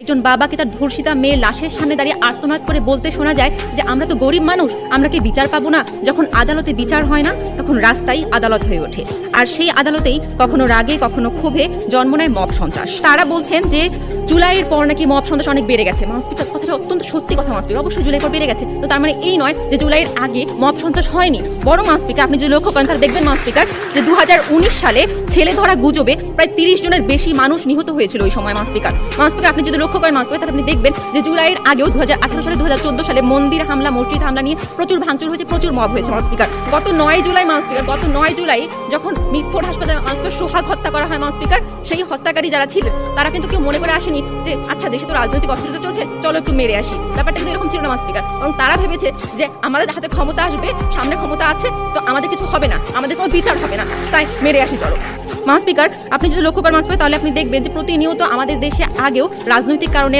একজন বাবাকে তার ধর্ষিতা মেয়ের লাশের সামনে দাঁড়িয়ে আর্তনাদ করে বলতে শোনা যায় যে আমরা তো গরিব মানুষ, আমরা কি বিচার পাবো না? যখন আদালতে বিচার হয় না তখন রাস্তাই আদালত হয়ে ওঠে, আর সেই আদালতেই কখনো রাগে কখনো ক্ষোভে জন্ম নেয় মব সন্ত্রাস। তারা বলছেন যে জুলাইয়ের পর নাকি মব সন্ত্রাস অনেক বেড়ে গেছে। মাউসপিকার কথাটা অত্যন্ত সত্যি কথা। মাউসপিকার অবশ্যই জুলাইয়ের পর বেড়ে গেছে, তো তার মানে এই নয় যে জুলাইয়ের আগে মব সন্ত্রাস হয়নি। বড় মাউসপিকার আপনি যদি লক্ষ্য করেন তাহলে দেখবেন মাউসপিকার যে 2019 সালে ছেলে ধরা গুজবে প্রায় 30 জনের বেশি মানুষ নিহত হয়েছিল ওই সময়। মাউসপিকার আপনি যদি লক্ষ্য করেন মাউসপিকার তাহলে আপনি দেখবেন যে জুলাইয়ের আগেও 2018 সালে 2014 সালে মন্দির হামলা মসজিদ হামলা নিয়ে প্রচুর ভাঙচুর হয়েছে, প্রচুর মব হয়েছে। মাউসপিকার গত 9 জুলাই যখন মিটফোর্ড হাসপাতালে মাউসপিকার সোহাগ হত্যা করা হয় মাউসপিকার, সেই হত্যাকারী যারা ছিলেন তারা কিন্তু কেউ মনে করে আসেনি যে আচ্ছা দেশে তো রাজনৈতিক অস্থিরতা চলছে, চলো একটু মেরে আসি। ব্যাপারটা কিন্তু এরকম ছিল না মাউসপিকার, এবং তারা ভেবেছে যে আমাদের হাতে ক্ষমতা আসবে, সামনে ক্ষমতা আছে, তো আমাদের কিছু হবে না, আমাদের কোনো বিচার হবে না, তাই মেরে আসি চলো। মাউসপিকার আপনি যদি লক্ষ্য করেন মাউসপিকার তাহলে আপনি দেখবেন যে প্রতিনিয়ত আমাদের দেশে আগেও রাজনৈতিক কারণে